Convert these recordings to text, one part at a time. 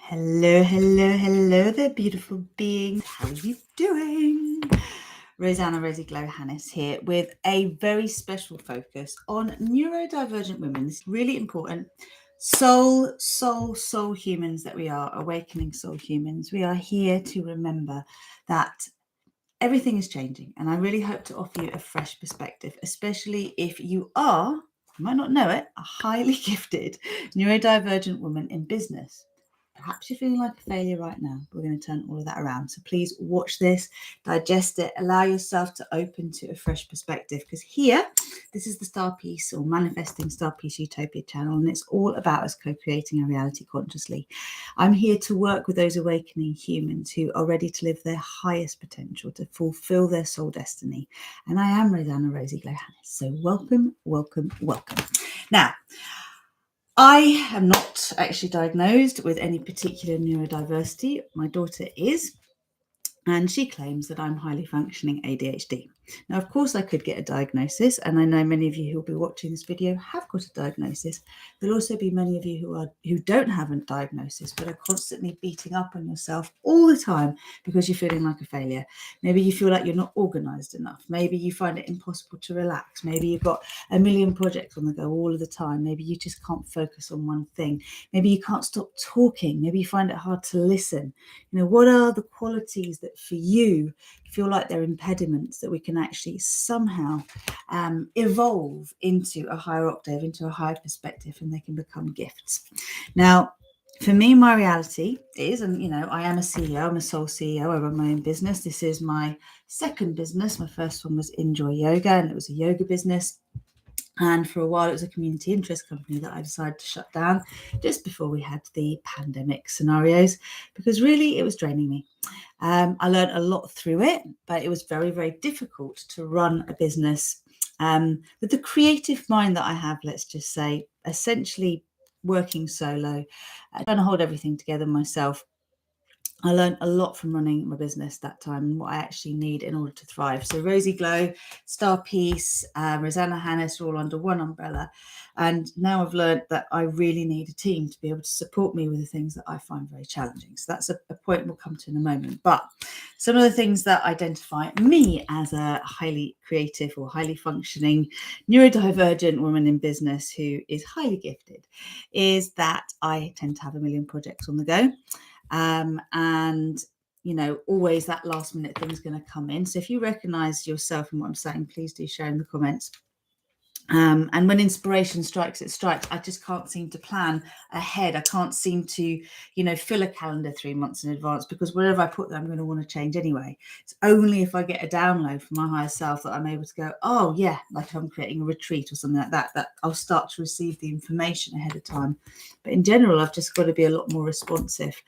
Hello, hello, hello there, beautiful beings. How are you doing? RozyGlow Hannes here with a very special focus on neurodivergent women. It's really important. Soul humans that we are, awakening soul humans. We are here to remember that everything is changing. And I really hope to offer you a fresh perspective, especially if you are, you might not know it, a highly gifted neurodivergent woman in business. Perhaps you're feeling like a failure right now. We're going to turn all of that around. So please watch this, digest it, allow yourself to open to a fresh perspective. Because here, this is the Star Piece or Manifesting Star Piece Utopia channel, and it's all about us co-creating a reality consciously. I'm here to work with those awakening humans who are ready to live their highest potential, to fulfill their soul destiny. And I am RozyGlow Hannes. So welcome, welcome, welcome. Now, I am not actually diagnosed with any particular neurodiversity. My daughter is, and she claims that I'm highly functioning ADHD. Now, of course, I could get a diagnosis, and I know many of you who will be watching this video have got a diagnosis. There'll also be many of you who don't have a diagnosis, but are constantly beating up on yourself all the time because you're feeling like a failure. Maybe you feel like you're not organized enough. Maybe you find it impossible to relax. Maybe you've got a million projects on the go all of the time. Maybe you just can't focus on one thing. Maybe you can't stop talking. Maybe you find it hard to listen. You know, what are the qualities that for you feel like they're impediments that we can actually somehow evolve into a higher octave, into a higher perspective, and they can become gifts. Now, for me, my reality is, and you know, I am a CEO, I'm a soul CEO, I run my own business. This is my second business. My first one was Enjoy Yoga, and it was a yoga business. And for a while, it was a community interest company that I decided to shut down just before we had the pandemic scenarios, because really it was draining me. I learned a lot through it, but it was very, very difficult to run a business with the creative mind that I have, let's just say, essentially working solo, trying to hold everything together myself. I learned a lot from running my business that time and what I actually need in order to thrive. So RozyGlow, Star Piece, Rosanna Hannes are all under one umbrella. And now I've learned that I really need a team to be able to support me with the things that I find very challenging. So that's a point we'll come to in a moment. But some of the things that identify me as a highly creative or highly functioning neurodivergent woman in business who is highly gifted is that I tend to have a million projects on the go. And you know, always that last minute thing's going to come in. So if you recognize yourself in what I'm saying, please do share in the comments. And when inspiration strikes, it strikes. I just can't seem to plan ahead. I can't seem to, you know, fill a calendar 3 months in advance, because wherever I put that, I'm going to want to change anyway. It's only if I get a download from my higher self that I'm able to go, oh yeah, like I'm creating a retreat or something like that, that I'll start to receive the information ahead of time. But in general, I've just got to be a lot more responsive.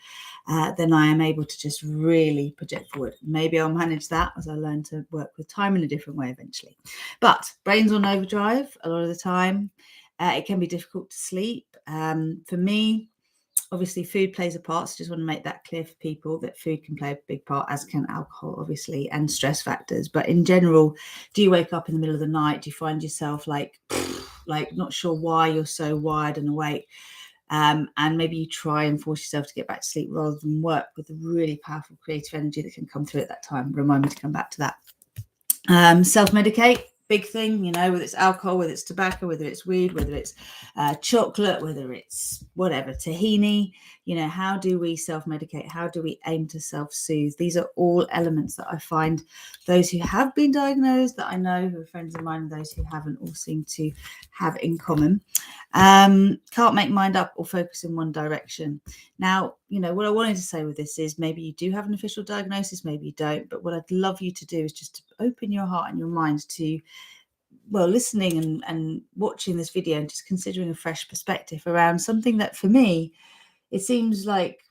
Then I am able to just really project forward. Maybe I'll manage that as I learn to work with time in a different way eventually. But brain's on overdrive a lot of the time. It can be difficult to sleep. For me, obviously food plays a part. So just want to make that clear for people that food can play a big part, as can alcohol, obviously, and stress factors. But in general, do you wake up in the middle of the night? Do you find yourself like not sure why you're so wired and awake? And maybe you try and force yourself to get back to sleep rather than work with a really powerful creative energy that can come through at that time. Remind me to come back to that. Self-medicate, big thing, you know, whether it's alcohol, whether it's tobacco, whether it's weed, whether it's chocolate, whether it's whatever, tahini, you know, how do we self-medicate? How do we aim to self-soothe? These are all elements that I find those who have been diagnosed, that I know who are friends of mine, and those who haven't, all seem to have in common. Can't make mind up or focus in one direction. Now, you know, what I wanted to say with this is maybe you do have an official diagnosis, maybe you don't, but what I'd love you to do is just to open your heart and your mind to, well, listening and watching this video and just considering a fresh perspective around something that for me, it seems like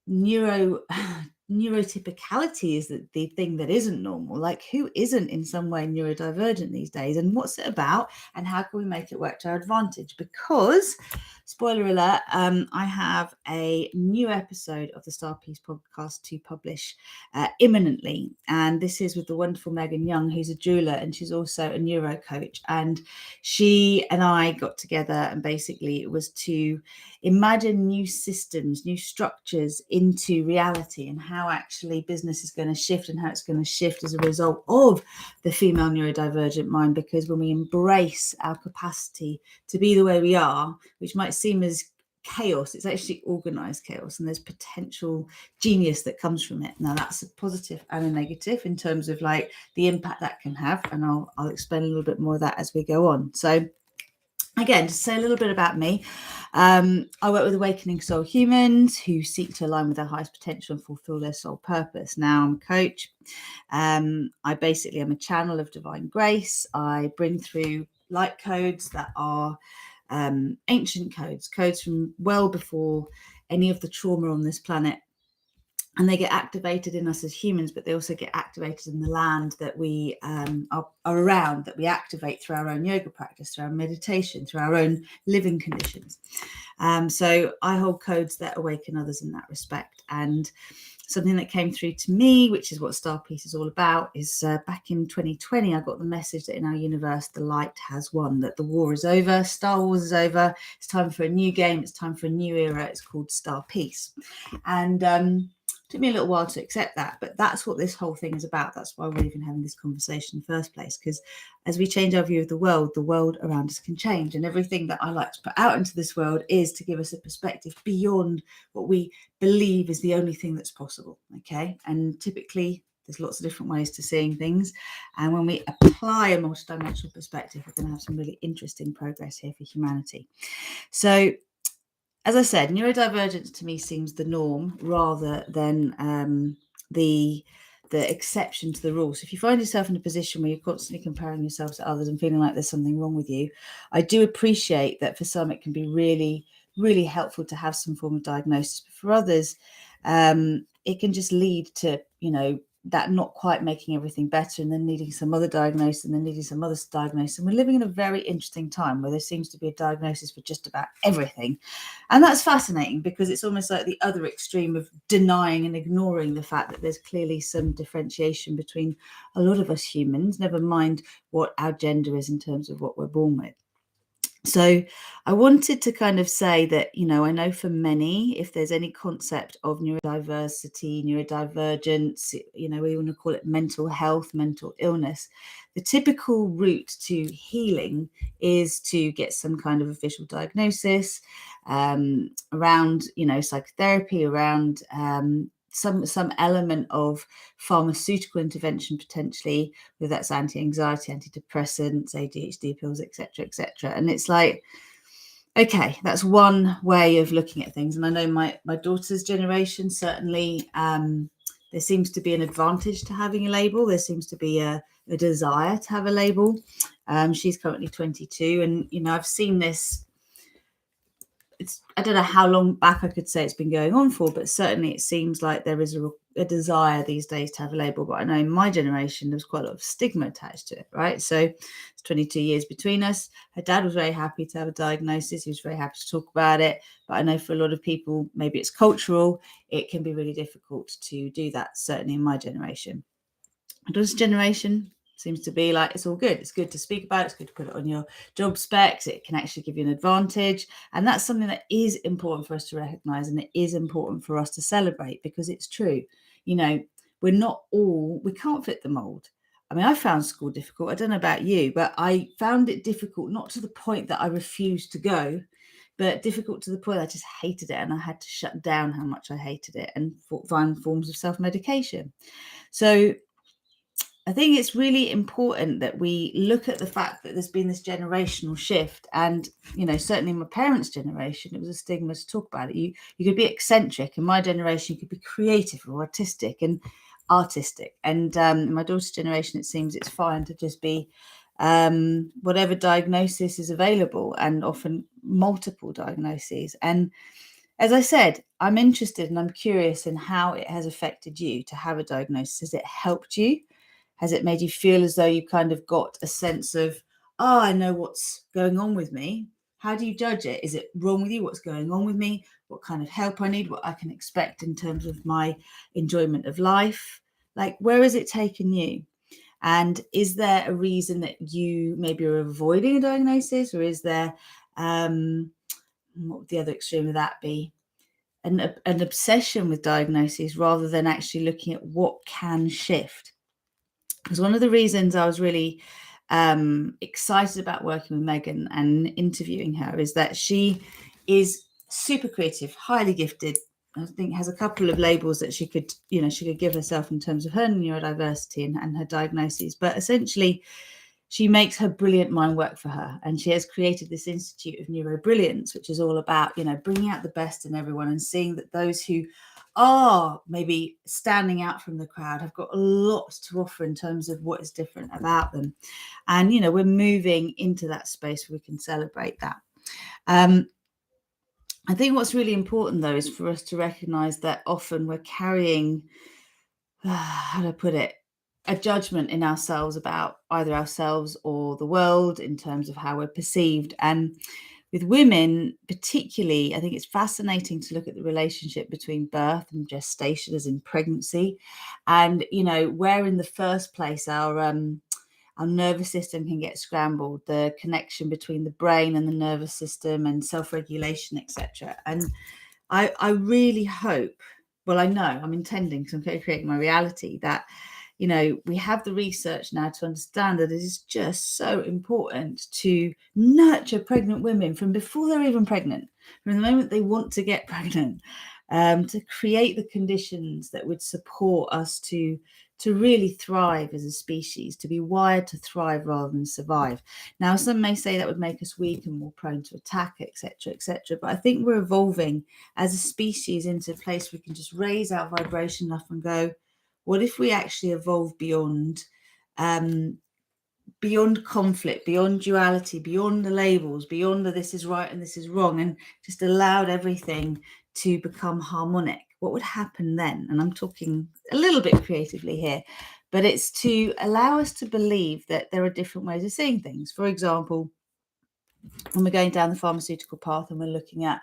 neurotypicality is the thing that isn't normal. Like, who isn't in some way neurodivergent these days, and what's it about, and how can we make it work to our advantage? Because spoiler alert, I have a new episode of the Star Piece podcast to publish imminently. And this is with the wonderful Megan Young, who's a jeweler and she's also a neuro coach. And she and I got together and basically it was to imagine new systems, new structures into reality and how actually business is going to shift and how it's going to shift as a result of the female neurodivergent mind. Because when we embrace our capacity to be the way we are, which might seem as chaos, it's actually organized chaos and there's potential genius that comes from it. Now that's a positive and a negative in terms of like the impact that can have, and I'll explain a little bit more of that as we go on. So again, to say a little bit about me, I work with awakening soul humans who seek to align with their highest potential and fulfill their soul purpose. Now I'm a coach. I basically am a channel of divine grace. I bring through light codes that are ancient codes from well before any of the trauma on this planet. And they get activated in us as humans, but they also get activated in the land that we are around, that we activate through our own yoga practice, through our meditation, through our own living conditions. So I hold codes that awaken others in that respect. And something that came through to me, which is what Star Piece is all about, is back in 2020, I got the message that in our universe, the light has won, that the war is over, Star Wars is over, it's time for a new game, it's time for a new era, it's called Star Piece. And it took me a little while to accept that, but that's what this whole thing is about. That's why we're even having this conversation in the first place, because as we change our view of the world around us can change. And everything that I like to put out into this world is to give us a perspective beyond what we believe is the only thing that's possible. Okay. And typically there's lots of different ways to seeing things. And when we apply a multidimensional perspective, we're going to have some really interesting progress here for humanity. So, as I said, neurodivergence to me seems the norm rather than the exception to the rule. So if you find yourself in a position where you're constantly comparing yourself to others and feeling like there's something wrong with you, I do appreciate that for some it can be really, really helpful to have some form of diagnosis. But for others, it can just lead to, that not quite making everything better and then needing some other diagnosis and then needing some other diagnosis. And we're living in a very interesting time where there seems to be a diagnosis for just about everything. And that's fascinating because it's almost like the other extreme of denying and ignoring the fact that there's clearly some differentiation between a lot of us humans, never mind what our gender is in terms of what we're born with. So I wanted to kind of say that, I know for many, if there's any concept of neurodiversity, neurodivergence, we want to call it mental health, mental illness, the typical route to healing is to get some kind of official diagnosis around, psychotherapy, around some element of pharmaceutical intervention potentially, whether that's anti-anxiety, antidepressants, ADHD pills, etc., etc. And it's like, okay, that's one way of looking at things. And I know my daughter's generation, certainly there seems to be an advantage to having a label. There seems to be a desire to have a label. She's currently 22 and I've seen this. I don't know how long back I could say it's been going on for, but certainly it seems like there is a desire these days to have a label. But I know in my generation, there's quite a lot of stigma attached to it, right? So it's 22 years between us. Her dad was very happy to have a diagnosis. He was very happy to talk about it. But I know for a lot of people, maybe it's cultural. It can be really difficult to do that, certainly in my generation. My daughter's generation seems to be like, it's all good. It's good to speak about. It's good to put it on your job specs. It can actually give you an advantage. And that's something that is important for us to recognize. And it is important for us to celebrate because it's true. We can't fit the mold. I mean, I found school difficult. I don't know about you, but I found it difficult, not to the point that I refused to go, but difficult to the point I just hated it. And I had to shut down how much I hated it and find forms of self-medication. So I think it's really important that we look at the fact that there's been this generational shift. And, certainly in my parents' generation, it was a stigma to talk about it. You could be eccentric. In my generation, you could be creative or artistic. And in my daughter's generation, it seems it's fine to just be whatever diagnosis is available, and often multiple diagnoses. And as I said, I'm interested and I'm curious in how it has affected you to have a diagnosis. Has it helped you? Has it made you feel as though you kind of got a sense of, I know what's going on with me? How do you judge it? Is it wrong with you? What's going on with me? What kind of help I need? What I can expect in terms of my enjoyment of life? Like, where has it taken you? And is there a reason that you maybe are avoiding a diagnosis, or is there, what would the other extreme of that be? An obsession with diagnoses rather than actually looking at what can shift. Because one of the reasons I was really excited about working with Megan and interviewing her is that she is super creative, highly gifted. I think has a couple of labels that she could give herself in terms of her neurodiversity and her diagnoses. But essentially, she makes her brilliant mind work for her, and she has created this Institute of Neuro Brilliance, which is all about bringing out the best in everyone and seeing that those who are maybe standing out from the crowd have got a lot to offer in terms of what is different about them. And we're moving into that space where we can celebrate that. I think what's really important though is for us to recognize that often we're carrying how do I put it, a judgment in ourselves about either ourselves or the world in terms of how we're perceived. And with women particularly, I think it's fascinating to look at the relationship between birth and gestation, as in pregnancy, and where in the first place our nervous system can get scrambled, the connection between the brain and the nervous system and self-regulation, etc. And I really hope, well, I know I'm intending, because I'm co-creating my reality, that we have the research now to understand that it is just so important to nurture pregnant women from before they're even pregnant, from the moment they want to get pregnant, to create the conditions that would support us to really thrive as a species, to be wired to thrive rather than survive. Now, some may say that would make us weak and more prone to attack, etc., etc. But I think we're evolving as a species into a place where we can just raise our vibration enough and go, what if we actually evolve beyond conflict, beyond duality, beyond the labels, beyond the this is right and this is wrong, and just allowed everything to become harmonic? What would happen then? And I'm talking a little bit creatively here, but it's to allow us to believe that there are different ways of seeing things. For example, when we're going down the pharmaceutical path and we're looking at,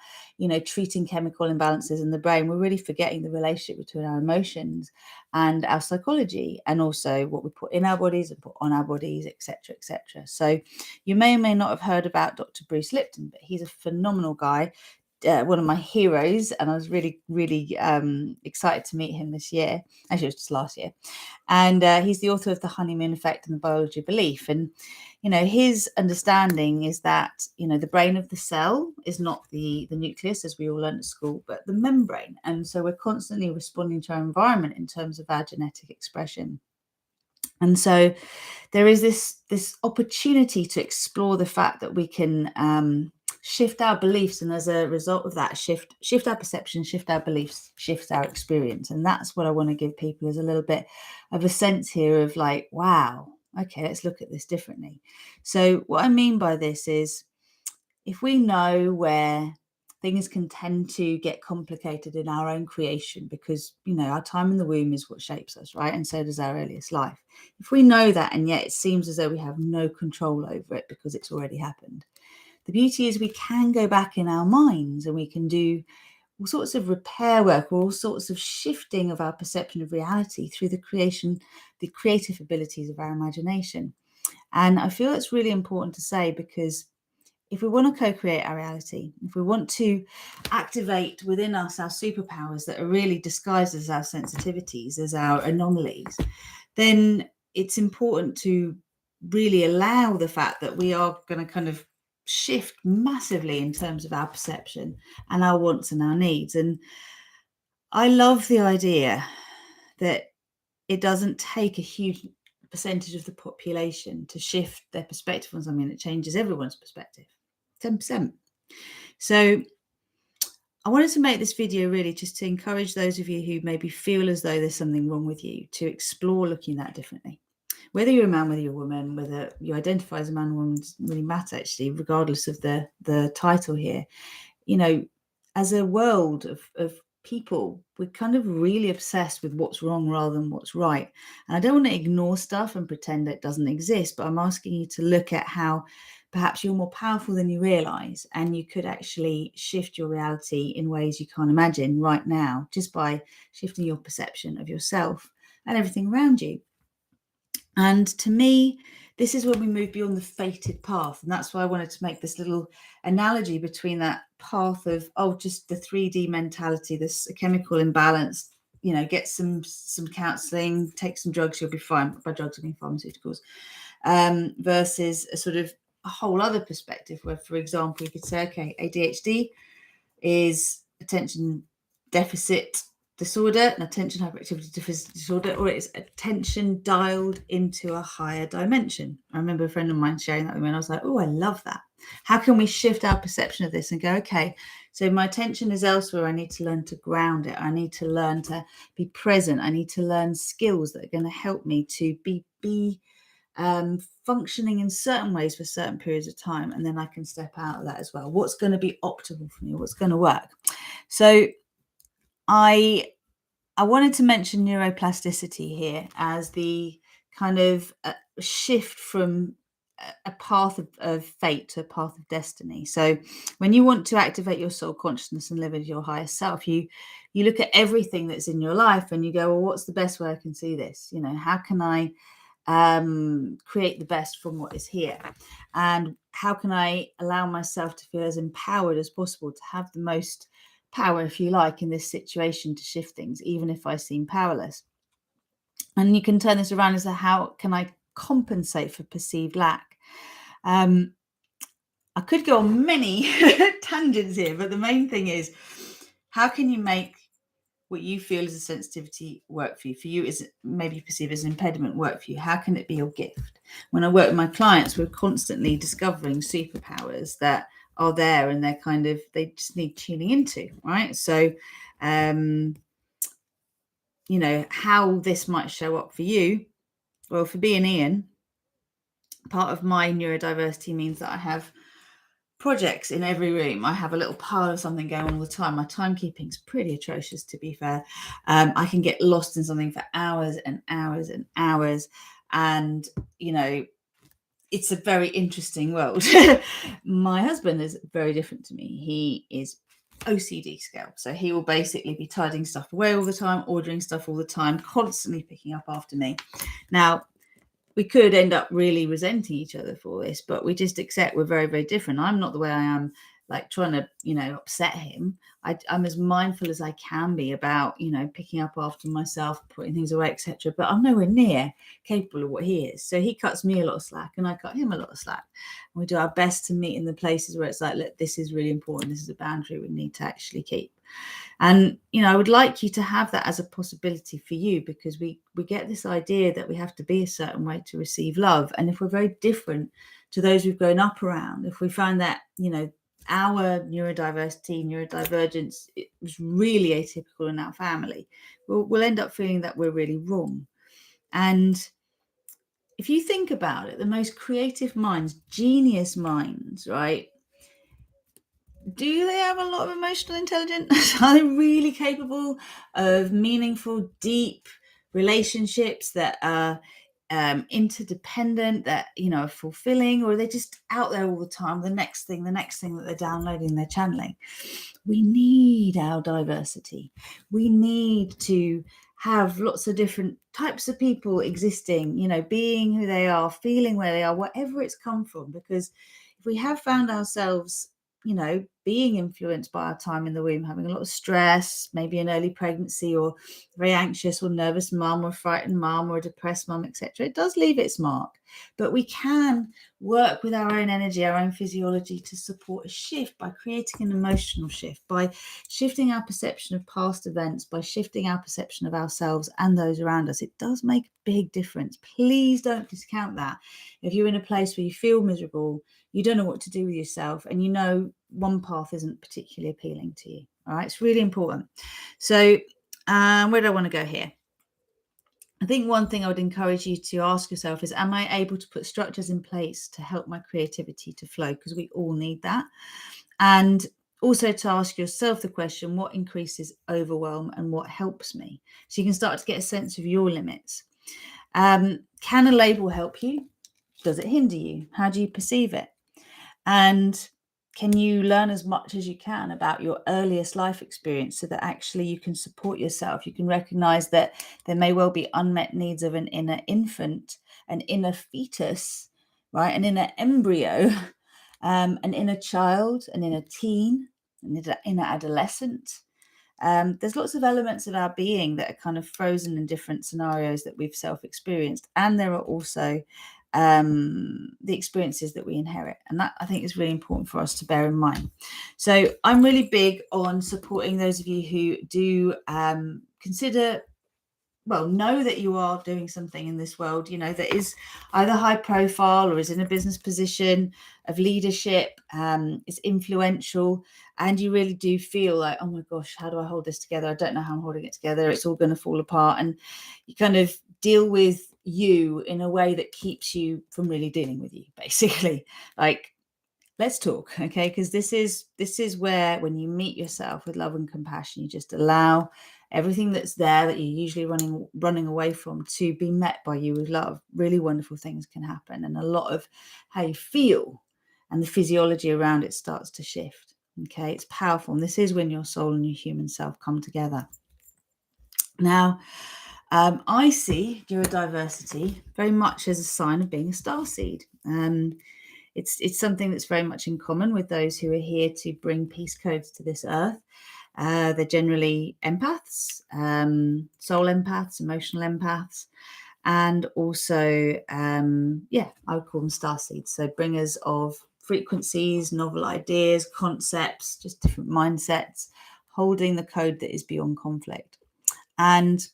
treating chemical imbalances in the brain, we're really forgetting the relationship between our emotions and our psychology, and also what we put in our bodies and put on our bodies, etc., etc. So you may or may not have heard about Dr. Bruce Lipton, but he's a phenomenal guy, one of my heroes, and I was really, really excited to meet him this year. Actually, it was just last year. And he's the author of The Honeymoon Effect and the Biology of Belief. And his understanding is that the brain of the cell is not the nucleus, as we all learn at school, but the membrane. And so we're constantly responding to our environment in terms of our genetic expression. And so there is this opportunity to explore the fact that we can shift our beliefs, and as a result of that, shift our perception, shift our beliefs, shift our experience. And that's what I want to give people, is a little bit of a sense here of like, wow, okay, let's look at this differently. So what I mean by this is, if we know where things can tend to get complicated in our own creation, because our time in the womb is what shapes us, right? And so does our earliest life. If we know that, and yet it seems as though we have no control over it because it's already happened, the beauty is we can go back in our minds and we can do all sorts of repair work, or all sorts of shifting of our perception of reality through the creative abilities of our imagination. And I feel it's really important to say, because if we want to co-create our reality, if we want to activate within us our superpowers that are really disguised as our sensitivities, as our anomalies, then it's important to really allow the fact that we are going to kind of shift massively in terms of our perception and our wants and our needs. And I love the idea that it doesn't take a huge percentage of the population to shift their perspective on something. That changes everyone's perspective. 10%. So I wanted to make this video really just to encourage those of you who maybe feel as though there's something wrong with you, to explore looking at that differently. Whether you're a man, whether you're a woman, whether you identify as a man or woman, doesn't really matter, actually, regardless of the title here. As a world of people, we're kind of really obsessed with what's wrong rather than what's right. And I don't want to ignore stuff and pretend that it doesn't exist, but I'm asking you to look at how perhaps you're more powerful than you realize, and you could actually shift your reality in ways you can't imagine right now, just by shifting your perception of yourself and everything around you. And to me, this is when we move beyond the fated path. And that's why I wanted to make this little analogy between that path of, just the 3D mentality, this chemical imbalance, get some counseling, take some drugs, you'll be fine. By drugs, I mean pharmaceuticals, versus a sort of a whole other perspective where, for example, you could say, okay, ADHD is attention deficit disorder, an attention hyperactivity deficit disorder, or it's attention dialed into a higher dimension. I remember a friend of mine sharing that with me, and I was like, oh, I love that. How can we shift our perception of this and go, okay, so my attention is elsewhere. I need to learn to ground it. I need to learn to be present. I need to learn skills that are going to help me to be functioning in certain ways for certain periods of time, and then I can step out of that as well. What's going to be optimal for me? What's going to work? So I wanted to mention neuroplasticity here as the kind of shift from a path of fate to a path of destiny. So when you want to activate your soul consciousness and live as your highest self, you look at everything that's in your life and you go, well, what's the best way I can see this? How can I create the best from what is here? And how can I allow myself to feel as empowered as possible to have the most power, if you like, in this situation to shift things, even if I seem powerless? And you can turn this around as how can I compensate for perceived lack? I could go on many tangents here, but the main thing is, how can you make what you feel is a sensitivity work for you? For you, is maybe perceived as an impediment work for you? How can it be your gift? When I work with my clients, we're constantly discovering superpowers that are there, and they just need tuning into, right? So, how this might show up for you. Well, for me and Ian, part of my neurodiversity means that I have projects in every room. I have a little pile of something going on all the time. My timekeeping's pretty atrocious, to be fair. I can get lost in something for hours and hours and hours. And, it's a very interesting world. My husband is very different to me. He is OCD scale. So he will basically be tidying stuff away all the time, ordering stuff all the time, constantly picking up after me. Now, we could end up really resenting each other for this, but we just accept we're very, very different. I'm not the way I am, like trying to, upset him. I'm as mindful as I can be about, picking up after myself, putting things away, etc. But I'm nowhere near capable of what he is. So he cuts me a lot of slack and I cut him a lot of slack. And we do our best to meet in the places where it's like, look, this is really important. This is a boundary we need to actually keep. And, I would like you to have that as a possibility for you, because we get this idea that we have to be a certain way to receive love. And if we're very different to those we've grown up around, if we find that, our neurodiversity, neurodivergence is really atypical in our family, we'll end up feeling that we're really wrong. And if you think about it, the most creative minds, genius minds, right? Do they have a lot of emotional intelligence? Are they really capable of meaningful, deep relationships that are interdependent, that, are fulfilling? Or are they just out there all the time, the next thing that they're downloading, they're channeling? We need our diversity. We need to have lots of different types of people existing, being who they are, feeling where they are, whatever it's come from. Because if we have found ourselves, being influenced by our time in the womb, having a lot of stress, maybe an early pregnancy, or very anxious or nervous mum, or frightened mum, or a depressed mum, etc., it does leave its mark. But we can work with our own energy, our own physiology, to support a shift by creating an emotional shift, by shifting our perception of past events, by shifting our perception of ourselves and those around us. It does make a big difference. Please don't discount that. If you're in a place where you feel miserable, you don't know what to do with yourself, and one path isn't particularly appealing to you. All right, it's really important. So where do I want to go here? I think one thing I would encourage you to ask yourself is, am I able to put structures in place to help my creativity to flow? Because we all need that. And also to ask yourself the question, what increases overwhelm and what helps me? So you can start to get a sense of your limits. Can a label help you? Does it hinder you? How do you perceive it? And can you learn as much as you can about your earliest life experience so that actually you can support yourself? You can recognize that there may well be unmet needs of an inner infant, an inner fetus, right? An inner embryo, an inner child, an inner teen, an inner adolescent. There's lots of elements of our being that are kind of frozen in different scenarios that we've self-experienced. And there are also the experiences that we inherit. And that, I think, is really important for us to bear in mind. So I'm really big on supporting those of you who do consider, well, know that you are doing something in this world, you know, that is either high profile or is in a business position of leadership, is influential, and you really do feel like, oh my gosh, how do I hold this together? I don't know how I'm holding it together. It's all going to fall apart. And you kind of deal with you in a way that keeps you from really dealing with you, basically. Like, let's talk, okay? Because this is where, when you meet yourself with love and compassion, you just allow everything that's there that you're usually running away from to be met by you with love. Really wonderful things can happen, and a lot of how you feel and the physiology around it starts to shift. Okay, it's powerful, and this is when your soul and your human self come together. Now, I see neurodiversity very much as a sign of being a starseed. It's something that's very much in common with those who are here to bring peace codes to this earth. They're generally empaths, soul empaths, emotional empaths, and also, I would call them starseeds. So bringers of frequencies, novel ideas, concepts, just different mindsets, holding the code that is beyond conflict. And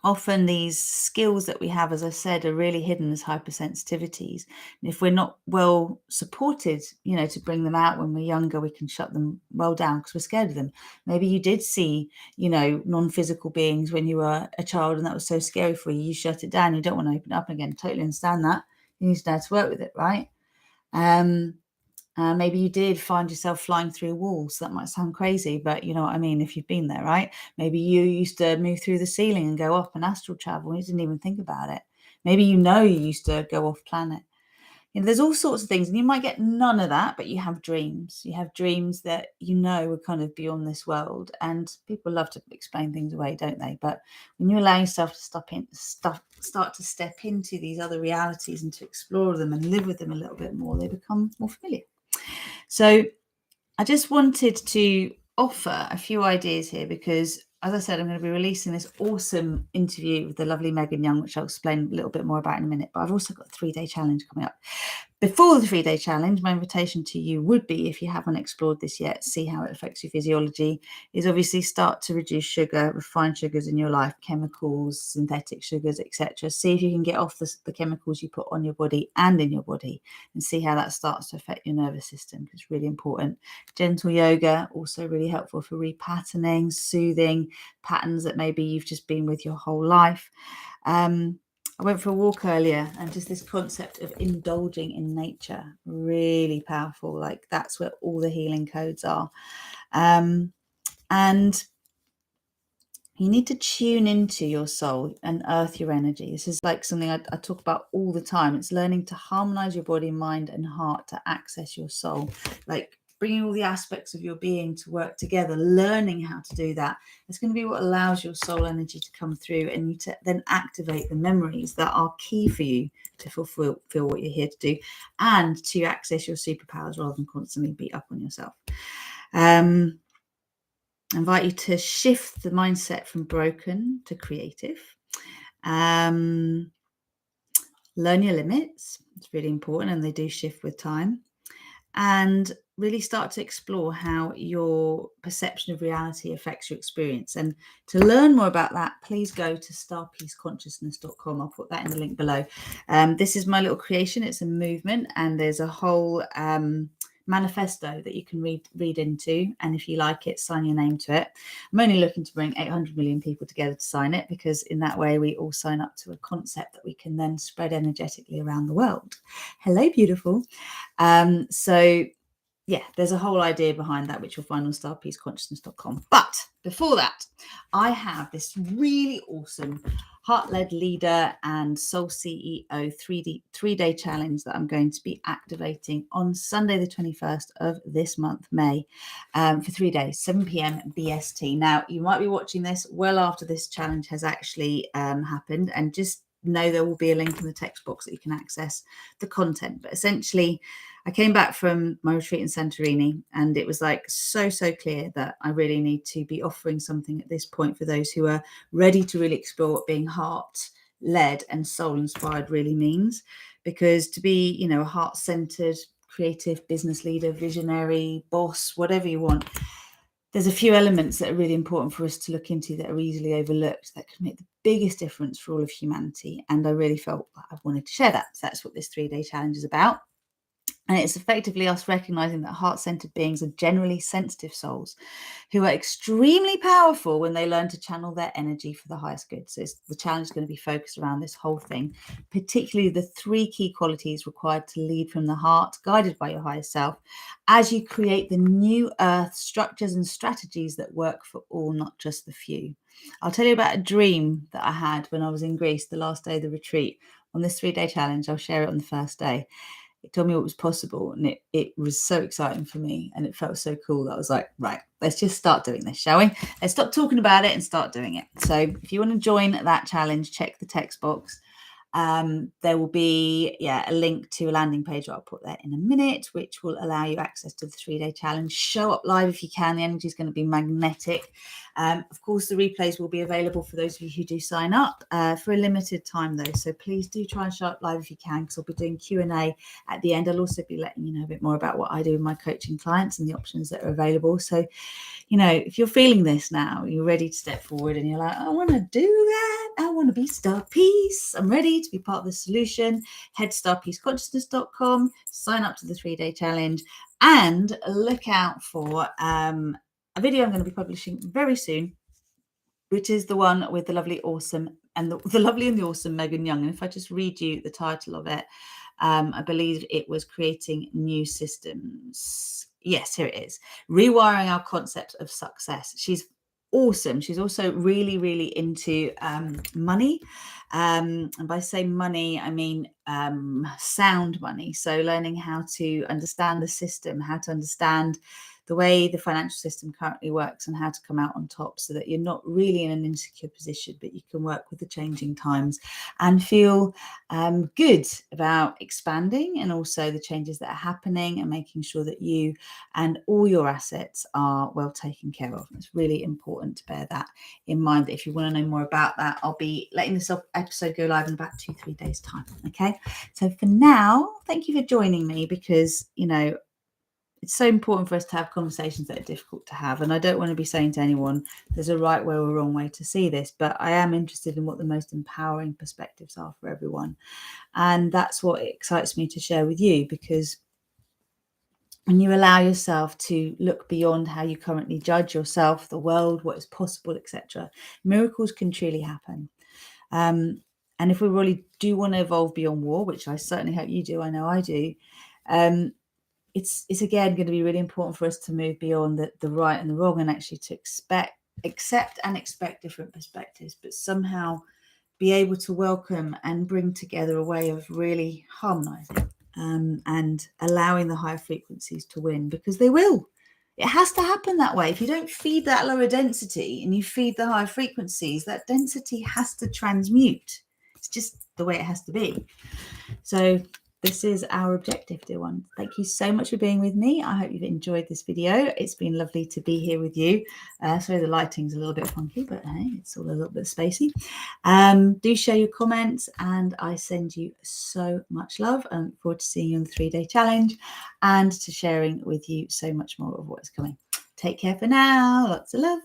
often these skills that we have, as I said, are really hidden as hypersensitivities. And if we're not well supported, you know, to bring them out when we're younger, we can shut them well down because we're scared of them. Maybe you did see, you know, non-physical beings when you were a child and that was so scary for you, you shut it down. You don't want to open it up again. Totally understand that. You need to know how to work with it, right? Maybe you did find yourself flying through walls. That might sound crazy, but you know what I mean if you've been there, right? Maybe you used to move through the ceiling and go up and astral travel and you didn't even think about it. Maybe you used to go off planet. You know, there's all sorts of things, and you might get none of that, but you have dreams. You have dreams that you know are kind of beyond this world, and people love to explain things away, don't they? But when you allow yourself to start to step into these other realities and to explore them and live with them a little bit more, they become more familiar. So I just wanted to offer a few ideas here because, as I said, I'm going to be releasing this awesome interview with the lovely Megan Young, which I'll explain a little bit more about in a minute. But I've also got a 3-day challenge coming up. Before the 3-day challenge, my invitation to you would be, if you haven't explored this yet, see how it affects your physiology, is obviously start to reduce sugar, refined sugars in your life, chemicals, synthetic sugars, etc. See if you can get off the chemicals you put on your body and in your body, and see how that starts to affect your nervous system. It's really important. Gentle yoga, also really helpful for repatterning, soothing patterns that maybe you've just been with your whole life. I went for a walk earlier, and just this concept of indulging in nature, really powerful. Like, that's where all the healing codes are. And you need to tune into your soul and earth your energy. This is like something I talk about all the time. It's learning to harmonize your body, mind, and heart to access your soul. Like, bringing all the aspects of your being to work together, learning how to do that. It's going to be what allows your soul energy to come through, and you to then activate the memories that are key for you to fulfill what you're here to do, and to access your superpowers rather than constantly beat up on yourself. I invite you to shift the mindset from broken to creative. Learn your limits. It's really important, and they do shift with time. And really start to explore how your perception of reality affects your experience. And to learn more about that, please go to starpeaceconsciousness.com. I'll put that in the link below. This is my little creation. It's a movement, and there's a whole manifesto that you can read into, and if you like it, sign your name to it. I'm only looking to bring 800 million people together to sign it, because in that way we all sign up to a concept that we can then spread energetically around the world. Hello, beautiful. So yeah, there's a whole idea behind that, which you'll find on starpeaceconsciousness.com. But before that, I have this really awesome heart-led leader and soul CEO 3-day challenge that I'm going to be activating on Sunday, the 21st of this month, May, for 3 days, 7 p.m. BST. Now, you might be watching this well after this challenge has actually happened, and just know there will be a link in the text box that you can access the content. But essentially, I came back from my retreat in Santorini, and it was like so clear that I really need to be offering something at this point for those who are ready to really explore what being heart-led and soul-inspired really means. Because to be, you know, a heart-centered, creative business leader, visionary, boss, whatever you want, there's a few elements that are really important for us to look into that are easily overlooked that can make the biggest difference for all of humanity. And I really felt I wanted to share that. So that's what this 3-day challenge is about. And it's effectively us recognizing that heart-centered beings are generally sensitive souls who are extremely powerful when they learn to channel their energy for the highest good. So the challenge is going to be focused around this whole thing, particularly the 3 key qualities required to lead from the heart, guided by your higher self, as you create the new earth structures and strategies that work for all, not just the few. I'll tell you about a dream that I had when I was in Greece, the last day of the retreat. On this 3-day challenge, I'll share it on the first day. It told me what was possible, and it was so exciting for me, and it felt so cool that I was like, right, let's just start doing this, shall we? Let's stop talking about it and start doing it. So if you want to join that challenge, check the text box. There will be a link to a landing page I'll put there in a minute, which will allow you access to the 3-day challenge. Show up live if you can. The energy is going to be magnetic. Of course, the replays will be available for those of you who do sign up for a limited time, though. So please do try and show up live if you can, because I'll be doing Q&A at the end. I'll also be letting you know a bit more about what I do with my coaching clients and the options that are available. So, you know, if you're feeling this now, you're ready to step forward and you're like, I want to do that. I want to be Star Peace. I'm ready to be part of the solution. Head starpeaceconsciousness.com, sign up to the 3-day challenge, and look out for a video I'm going to be publishing very soon, which is the one with the lovely, awesome, and the lovely and the awesome Megan Young. And if I just read you the title of it, I believe it was Creating New Systems. Yes, here it is. Rewiring Our Concept of Success. She's awesome. She's also really into money. And by saying money, I mean sound money. So learning how to understand the system, how to understand the way the financial system currently works and how to come out on top, so that you're not really in an insecure position, but you can work with the changing times and feel good about expanding, and also the changes that are happening, and making sure that you and all your assets are well taken care of. It's really important to bear that in mind. That if you want to know more about that, I'll be letting this episode go live in about 2-3 days time. Okay, so for now, thank you for joining me, because, you know, it's so important for us to have conversations that are difficult to have. And I don't want to be saying to anyone there's a right way or a wrong way to see this, but I am interested in what the most empowering perspectives are for everyone. And that's what excites me to share with you, because when you allow yourself to look beyond how you currently judge yourself, the world, what is possible, etc., miracles can truly happen. And if we really do want to evolve beyond war, which I certainly hope you do, I know I do, it's again going to be really important for us to move beyond the right and the wrong, and actually to accept and expect different perspectives, but somehow be able to welcome and bring together a way of really harmonizing and allowing the higher frequencies to win, because they will. It has to happen that way. If you don't feed that lower density and you feed the higher frequencies, that density has to transmute. It's just the way it has to be. So this is our objective, dear one. Thank you so much for being with me. I hope you've enjoyed this video. It's been lovely to be here with you. Sorry, the lighting's a little bit funky, but hey, it's all a little bit spacey. Do share your comments, and I send you so much love. I look forward to seeing you on the 3-day challenge and to sharing with you so much more of what is coming. Take care for now. Lots of love.